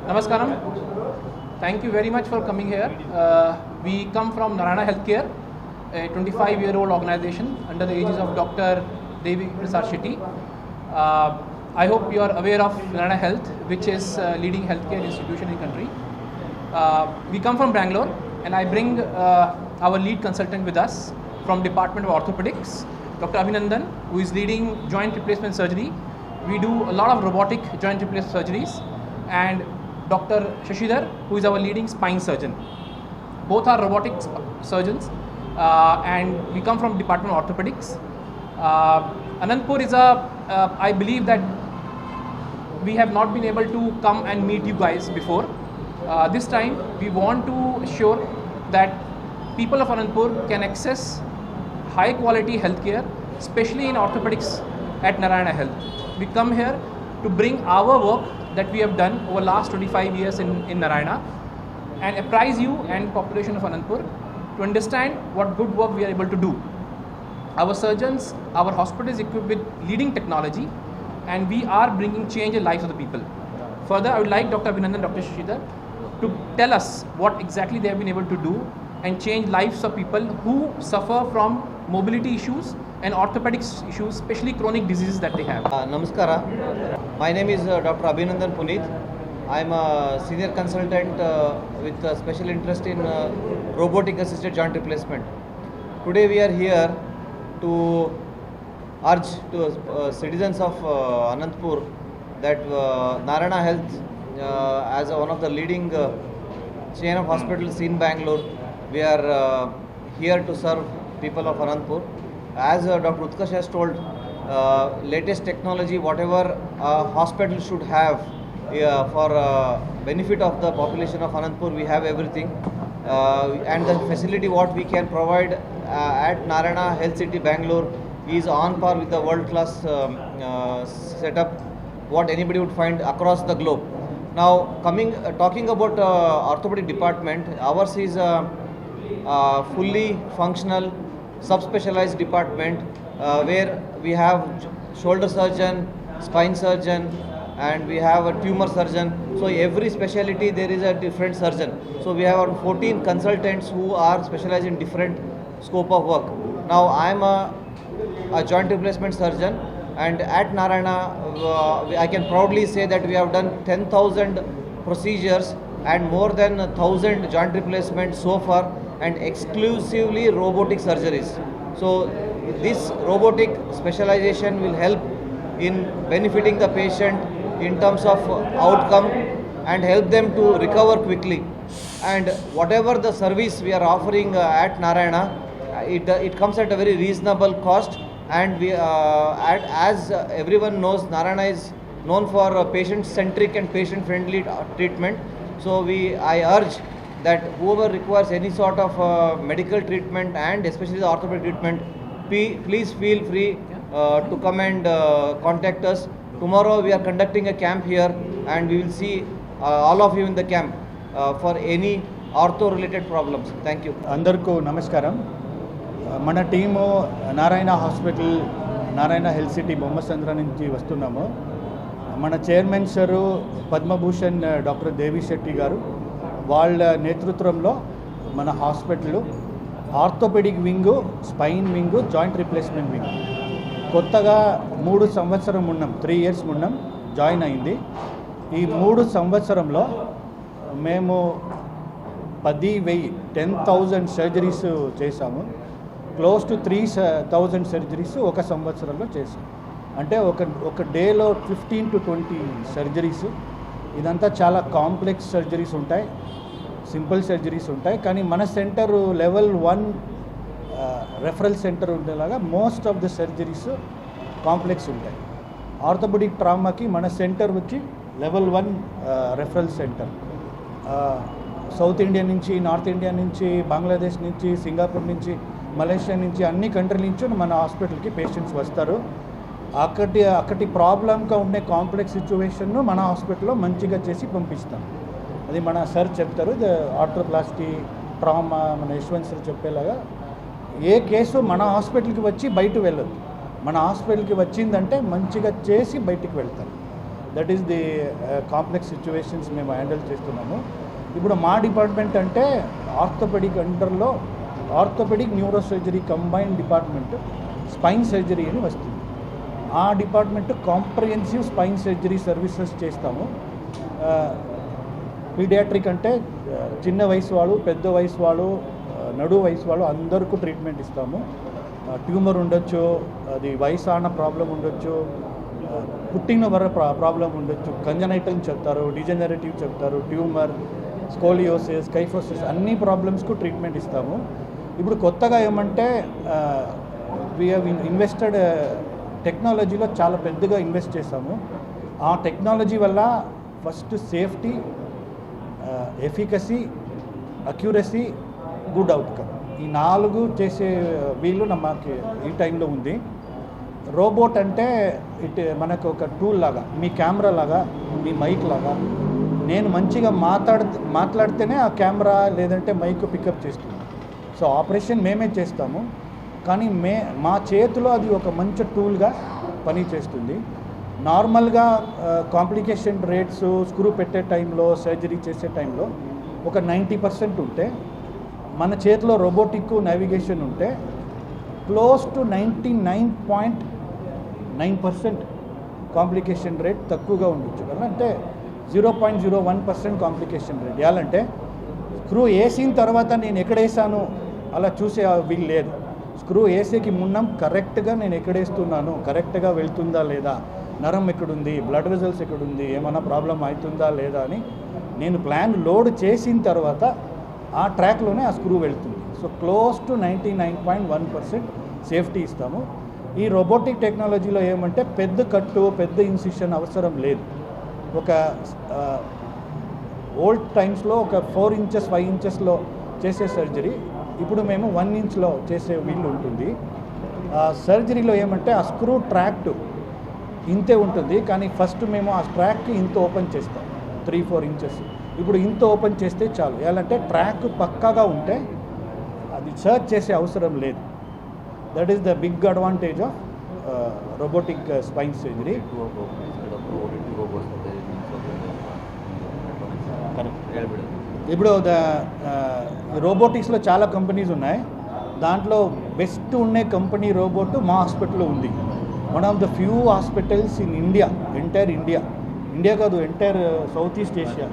Namaskaram. Thank you very much for coming here. We come from Narayana Healthcare, a 25-year-old organization under the aegis of Dr. Devi Prasad Shetty. I hope you are aware of Narayana Health, which is a leading healthcare institution in the country. We come from Bangalore, and I bring our lead consultant with us from Department of Orthopedics, Dr. Abhinandan, who is leading joint replacement surgery. We do a lot of robotic joint replacement surgeries, and Dr. Shashidhar, who is our leading spine surgeon. Both are robotic surgeons, and we come from Department of Orthopedics. Anandpur is I believe that we have not been able to come and meet you guys before. This time we want to assure that people of Anandpur can access high quality healthcare, especially in orthopedics at Narayana Health. We come here to bring our work that we have done over last 25 years in Narayana and apprise you and population of Anandpur to understand what good work we are able to do. Our surgeons, our hospital is equipped with leading technology, and we are bringing change in lives of the people. Further, I would like Dr. Abhinandan, Dr. Shashidhar to tell us what exactly they have been able to do and change lives of people who suffer from mobility issues and orthopedic issues, especially chronic diseases that they have. Namaskara. My name is Dr. Abhinandan Puneet. I am a senior consultant with a special interest in robotic assisted joint replacement. Today we are here to urge to citizens of Anandpur that Narayana Health, as one of the leading chain of hospitals in Bangalore, we are here to serve people of Anandpur. As Dr. Utkarsh has told, latest technology, whatever hospital should have for benefit of the population of Anandpur, we have everything. And the facility what we can provide at Narayana Health City Bangalore is on par with the world-class setup what anybody would find across the globe. Now, talking about orthopedic department, ours is a fully functional subspecialized department where we have shoulder surgeon, spine surgeon, and we have a tumor surgeon. So every specialty there is a different surgeon. So we have around 14 consultants who are specialized in different scope of work. Now I am a joint replacement surgeon, and at Narayana I can proudly say that we have done 10,000 procedures and more than 1,000 joint replacements so far, and exclusively robotic surgeries. So this robotic specialization will help in benefiting the patient in terms of outcome and help them to recover quickly. And whatever the service we are offering at Narayana, it comes at a very reasonable cost, and we as everyone knows, Narayana is known for patient-centric and patient-friendly treatment. So I urge that whoever requires any sort of medical treatment and especially the orthopedic treatment, please feel free to come and contact us. Tomorrow we are conducting a camp here, and we will see all of you in the camp for any ortho related problems. Thank you. అందరికీ నమస్కారం. మన team Narayana hospital, Narayana health city Bommasandra నుంచి వస్తున్నాము. మన chairman sir Padma Bhushan doctor Devi Shetty garu, వాళ్ళ నేతృత్వంలో మన hospital orthopaedic wing, spine wing, joint replacement wing కొత్తగా 3 సంవత్సరం ఉన్నాం, 3 ఇయర్స్ ఉన్నాం, జాయిన్ అయింది. ఈ 3 సంవత్సరంలో మేము 10,000 సర్జరీస్ చేశాము. క్లోజ్ టు 3,000 సర్జరీస్ ఒక సంవత్సరంలో చేసాం. అంటే ఒక డేలో 15 to 20 సర్జరీస్. ఇదంతా చాలా కాంప్లెక్స్ సర్జరీస్ ఉంటాయి, సింపుల్ సర్జరీస్ ఉంటాయి. కానీ మన సెంటర్ లెవెల్ 1 రెఫరల్ సెంటర్ ఉండేలాగా most of the surgeries complex ఉంటాయి. ఆర్థోపెడిక్ ట్రామాకి మన సెంటర్ వచ్చి level 1 referral centre. South India నుంచి, నార్త్ ఇండియా నుంచి, బంగ్లాదేశ్ నుంచి, సింగపూర్ నుంచి, మలేషియా నుంచి, అన్ని కంట్రీల నుంచి మన హాస్పిటల్కి పేషెంట్స్ వస్తారు. అక్కడి ప్రాబ్లంగా ఉండే కాంప్లెక్స్ సిచ్యువేషన్ను మన హాస్పిటల్లో మంచిగా చేసి పంపిస్తాం. అది మన సార్ చెప్తారు. ఆర్థోప్లాస్టీ, ట్రామా మన యశ్వంత్ సార్ చెప్పేలాగా ఏ కేసు మన హాస్పిటల్కి వచ్చి బయట వెళ్ళదు. మన హాస్పిటల్కి వచ్చిందంటే మంచిగా చేసి బయటికి వెళ్తారు. That is the complex situations మేము హ్యాండిల్ చేస్తున్నాము. ఇప్పుడు మా డిపార్ట్మెంట్ అంటే ఆర్థోపెడిక్ అండర్లో orthopedic neuro surgery combined department spine surgery అని వస్తుంది. ఆ department comprehensive spine surgery services చేస్తాము. పీడియాట్రిక్ అంటే చిన్న వయసు వాళ్ళు, పెద్ద వయసు వాళ్ళు, నడువు వయసు వాళ్ళు అందరికీ ట్రీట్మెంట్ ఇస్తాము. ట్యూమర్ ఉండొచ్చు, అది వయసాన ప్రాబ్లం ఉండొచ్చు, పుట్టిన వర ప్రాబ్లం ఉండొచ్చు, కంజనైటల్ చెప్తారు, డిజనరేటివ్ చెప్తారు, ట్యూమర్, స్కోలియోసిస్, కైఫోసిస్ అన్ని ప్రాబ్లమ్స్కు ట్రీట్మెంట్ ఇస్తాము. ఇప్పుడు కొత్తగా ఏమంటే వీ హ్యావ్ ఇన్వెస్టెడ్ టెక్నాలజీలో చాలా పెద్దగా ఇన్వెస్ట్ చేస్తాము. ఆ టెక్నాలజీ వల్ల first safety, efficacy, accuracy, good outcome ఈ 4 చేసే వీళ్ళు మాకు ఈ టైంలో ఉంది. రోబోట్ అంటే మనకు ఒక టూల్ లాగా, మీ కెమెరా లాగా, మీ మైక్ లాగా. నేను మంచిగా మాట్లాడితేనే ఆ కెమెరా లేదంటే మైక్ పికప్ చేస్తుంది. సో ఆపరేషన్ మేమే చేస్తాము, కానీ మా చేతిలో అది ఒక మంచి టూల్గా పనిచేస్తుంది. నార్మల్గా కాంప్లికేషన్ రేట్స్ స్క్రూ పెట్టే టైంలో, సర్జరీ చేసే టైంలో ఒక 90% ఉంటే, మన చేతిలో రోబోటిక్ నావిగేషన్ ఉంటే క్లోజ్ టు 99.9% కాంప్లికేషన్ రేట్ తక్కువగా ఉండొచ్చు. అంటే 0.01% కాంప్లికేషన్ రేట్. ఎలాంటే స్క్రూ వేసిన తర్వాత నేను ఎక్కడ వేసాను అలా చూసే వీలు లేదు. స్క్రూ వేసేకి మున్నం కరెక్ట్గా నేను ఎక్కడేస్తున్నాను, కరెక్ట్గా వెళ్తుందా లేదా, నరం ఎక్కడుంది, బ్లడ్ వెజల్స్ ఎక్కడుంది, ఏమైనా ప్రాబ్లం అవుతుందా లేదా అని నేను ప్లాన్ లోడ్ చేసిన తర్వాత ఆ ట్రాక్లోనే ఆ స్క్రూ వెళ్తుంది. సో క్లోజ్ టు 99.1% సేఫ్టీ ఇస్తాము. ఈ రోబోటిక్ టెక్నాలజీలో ఏమంటే పెద్ద కట్టు, పెద్ద ఇన్సిషన్ అవసరం లేదు. ఒక ఓల్డ్ టైమ్స్లో ఒక 4 ఇంచెస్ 5 ఇంచెస్లో చేసే సర్జరీ ఇప్పుడు మేము 1 ఇంచ్లో చేసే వీలు ఉంటుంది. సర్జరీలో ఏమంటే ఆ స్క్రూ ట్రాక్ట్ ఇంతే ఉంటుంది, కానీ ఫస్ట్ మేము ఆ ట్రాక్కి ఇంత ఓపెన్ చేస్తాం, 3-4 ఇంచెస్. ఇప్పుడు ఇంత ఓపెన్ చేస్తే చాలు. ఎలాంటే ట్రాక్ పక్కాగా ఉంటే అది సర్చ్ చేసే అవసరం లేదు. That is the big advantage of robotic spine surgery. ఇప్పుడు రోబోటిక్స్లో చాలా కంపెనీస్ ఉన్నాయి. దాంట్లో బెస్ట్ ఉండే కంపెనీ రోబోట్ మా హాస్పిటల్లో ఉంది. One of the few hospitals in India, entire India కాదు, entire south east Asia,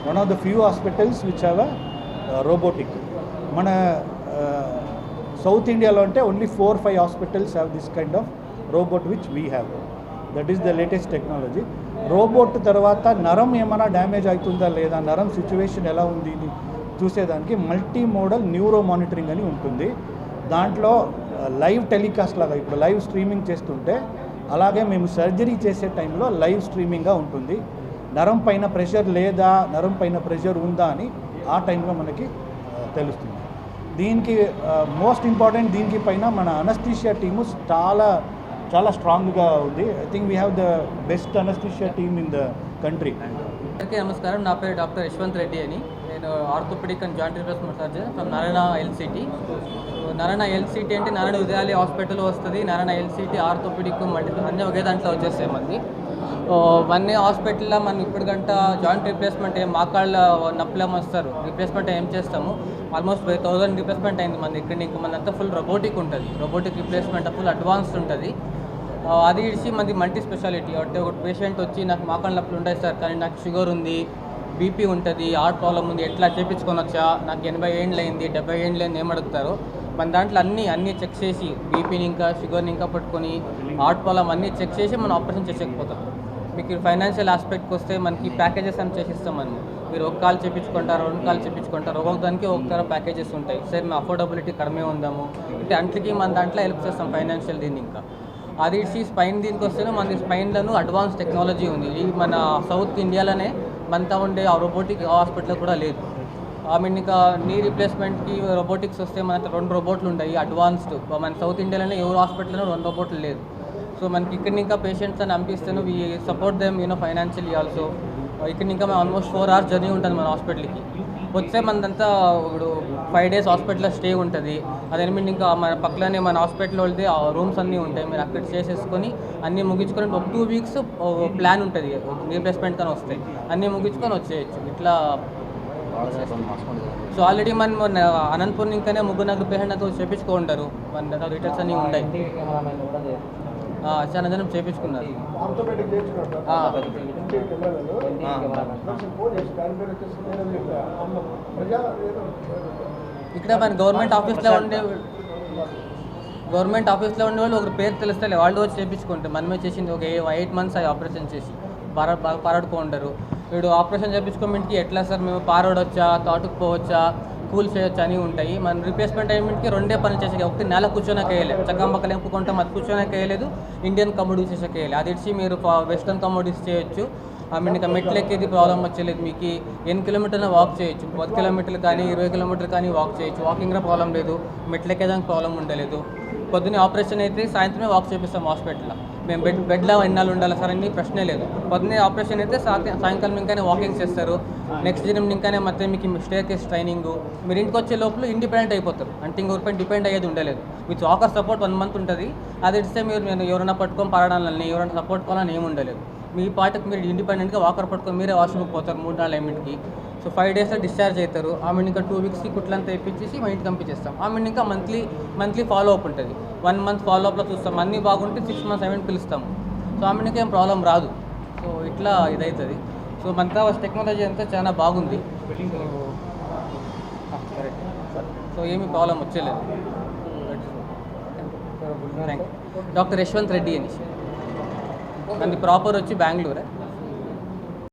one of the few hospitals which have a robotic. మన సౌత్ ఇండియాలో అంటే only 4-5 hospitals have this kind of robot which we have. That is the latest technology. Robot తర్వాత నరం ఏమైనా damage అవుతుందా లేదా, నరం situation ఎలా ఉంది ఇది చూసేదానికి మల్టీ మోడల్ న్యూరో మానిటరింగ్ అని ఉంటుంది. దాంట్లో లైవ్ టెలికాస్ట్ లాగా ఇప్పుడు లైవ్ స్ట్రీమింగ్ చేస్తుంటే అలాగే మేము సర్జరీ చేసే టైంలో లైవ్ స్ట్రీమింగ్గా ఉంటుంది. నరం పైన ప్రెషర్ లేదా, నరం పైన ప్రెషర్ ఉందా అని ఆ టైంలో మనకి తెలుస్తుంది. దీనికి మోస్ట్ ఇంపార్టెంట్, దీనికి పైన మన అనస్థీషియా టీము చాలా స్ట్రాంగ్గా ఉంది. I think we have the best anaesthesia team in the country. అందరికీ నమస్కారం. నా పేరు డాక్టర్ యశ్వంత్ రెడ్డి అని. నేను orthopedic and joint replacement surgeon from Narayana ఎల్సిటీ. నారాయణ ఎల్సిటీ అంటే నారాయణ ఉదయాలి హాస్పిటల్ వస్తుంది. నారాయణ ఎల్సిటీ ఆర్థోపెడిక్ మల్టిపుల్ అన్నీ ఒకే దాంట్లో వచ్చేస్తాయి మంది. వన్ హాస్పిటల్లో మనం ఇప్పటికంట జాయింట్ రీప్లేస్మెంట్ మాకాళ్ళ నప్పులేమో వస్తారు, రీప్లేస్మెంట్ ఏం చేస్తాము. ఆల్మోస్ట్ 1000 రీప్లేస్మెంట్ అయింది మన ఇక్కడ. ఇంకా మనంతా ఫుల్ రోబోటిక్ ఉంటుంది. రోబోటిక్ రీప్లేస్మెంట్ ఫుల్ అడ్వాన్స్డ్ ఉంటుంది. అది ఇడిచి మనది మల్టీ స్పెషాలిటీ. అంటే ఒక పేషెంట్ వచ్చి నాకు మాకాళ్ళ నొప్పులు ఉంటాయి సార్, కానీ నాకు షుగర్ ఉంది, బీపీ ఉంటుంది, హార్ట్ ప్రాబ్లం ఉంది, ఎట్లా చేయించుకొని వచ్చా, నాకు 80 ఏళ్ళు అయింది, 70 ఏళ్ళు అయింది ఏం అడుగుతారు. మన దాంట్లో అన్నీ చెక్ చేసి బీపీని ఇంకా షుగర్ని ఇంకా పట్టుకొని హార్ట్ ప్రాబ్లం అన్నీ చెక్ చేసి మనం ఆపరేషన్ చేసేకపోతాం. మీకు ఫైనాన్షియల్ ఆస్పెక్ట్కి వస్తే మనకి ప్యాకేజెస్ అని చేసిస్తాం. మనం మీరు 1 కాల్ చేయించుకుంటారు, 2 కాల్ చేయించుకుంటారు, ఒక్కొక్క దానికి ఒక్కొక్క ప్యాకేజెస్ ఉంటాయి. సరే మేము అఫోర్డబిలిటీ కడమే ఉందాము అంటే అంట్లకి మన దాంట్లో హెల్ప్ చేస్తాం ఫైనాన్షియల్ దీన్ని. ఇంకా అది ఇచ్చి స్పైన్ దీనికి వస్తేనే మన స్పైన్లను అడ్వాన్స్ టెక్నాలజీ ఉంది. ఇది మన సౌత్ ఇండియాలోనే మనతో ఉండే ఆ రోబోటిక్ హాస్పిటల్ కూడా లేదు. ఇంకా నీ రీప్లేస్మెంట్కి రోబోటిక్స్ వస్తే మన 2 రోబోట్లు ఉన్నాయి అడ్వాన్స్డ్. మన సౌత్ ఇండియాలోనే ఎవరు హాస్పిటల్లో 2 రోబోట్లు లేదు. సో మనకి ఇక్కడ ఇంకా పేషెంట్స్ అని పంపిస్తాను, we support them financially also. ఇక్కడ ఇంకా మేము ఆల్మోస్ట్ 4 hours జర్నీ ఉంటుంది మన హాస్పిటల్కి. వచ్చే మనదంతా ఇప్పుడు 5 days హాస్పిటల్లో స్టే ఉంటుంది. అదే మీరు ఇంకా మన పక్కనే మన హాస్పిటల్ వెళ్తే రూమ్స్ అన్నీ ఉంటాయి. మీరు అక్కడ చేసేసుకొని అన్నీ ముగించుకొని ఒక 2 weeks ప్లాన్ ఉంటుంది. రీప్లేస్మెంట్ కానీ వస్తాయి, అన్నీ ముగించుకొని వచ్చేయచ్చు ఇట్లా. సో ఆల్రెడీ మనం అనంతపూర్ ఇంకానే 3-4 పేషెంట్తో చేయించుకుంటారు. మన దగ్గర డీటెయిల్స్ అన్నీ ఉన్నాయి. చాలా జనం చేయించుకున్నారు. ఇక్కడ మన గవర్నమెంట్ ఆఫీస్లో ఉండే వాళ్ళు ఒకరు పేరు తెలుస్తలే, వాళ్ళు వచ్చి చేయించుకుంటారు. మనమే చేసింది ఒక 8 months అయ్యి ఆపరేషన్ చేసి పారాడుకుంటారు. వీడు ఆపరేషన్ చేయించుకోవడానికి ఎట్లా సార్ మేము పారాడొచ్చా, తోటకుపోవచ్చా, కూల్ చేయొచ్చా అని ఉంటాయి. మన రీప్లేస్మెంట్ టైంకి 2 పనులు చేసే, ఒకటి నెల కూర్చోనకి వేయలేదు, చక్కంబక్కలు ఎంపుకుంటాం, అది కూర్చోనకి వేయలేదు. ఇండియన్ కమోడిటీస్ చేసేకి వేయలేదు. అది ఇచ్చి మీరు వెస్ట్రన్ కమోడిటీస్ చేయొచ్చు. ఇంకా మెట్లు ఎక్కేది ప్రాబ్లం వచ్చలేదు. మీకు 8 kilometers వాక్ చేయొచ్చు, 10 kilometers కానీ 20 kilometers కానీ వాక్ చేయొచ్చు. వాకింగ్లో ప్రాబ్లం లేదు, మెట్లు ఎక్కేదానికి ప్రాబ్లం ఉండలేదు. పొద్దున్నే ఆపరేషన్ అయితే సాయంత్రమే వాక్ చేపిస్తాం హాస్పిటల్లో. మేము బెడ్లో ఎన్నాళ్ళు ఉండాలి సార్ అన్ని ప్రశ్నే లేదు. పొద్దున్నే ఆపరేషన్ అయితే సాయంకాలం ఇంకానే వాకింగ్ చేస్తారు. నెక్స్ట్ దినం ఇంకానే మొత్తం మీకు స్టేర్ కేస్ ట్రైనింగ్. మీరు ఇంటికి వచ్చే లోపల ఇండిపెండెంట్ అయిపోతారు. అంటే ఇంకొకరిపై డిపెండ్ అయ్యేది ఉండలేదు. విత్ వాకర్ సపోర్ట్ 1 month ఉంటుంది. అది ఇస్తే మీరు ఎవరైనా పట్టుకొని పడడాలని, ఎవరైనా సపోర్ట్ కావాలని ఏమి ఉండలేదు. మీ పార్టీకి మీరు ఇండిపెండెంట్గా వాకర్ పట్టుకొని మీరే వాష్రూమ్కి పోతారు 3-4 minutesకి. సో 5 daysలో డిశ్చార్జ్ అవుతారు. ఆమె ఇంకా 2 weeksకి కుట్లంతా ఇప్పించేసి మా ఇంటికి పంపించేస్తాం. ఆమె ఇంకా మంత్లీ ఫాలో అప్ ఉంటుంది. 1 month ఫాలో అప్లో చూస్తాం. అన్నీ బాగుంటే 6 months ఏమైనా పిలుస్తాం. సో ఆమెకి ఏం ప్రాబ్లం రాదు. సో ఇట్లా ఇదవుతుంది. సో మనతో టెక్నాలజీ అంతా చాలా బాగుంది. కరెక్ట్. సో ఏమీ ప్రాబ్లం వచ్చేలేదు. Thank you. Doctor Yashwant Reddy అని. అది ప్రాపర్ వచ్చి బెంగళూరే.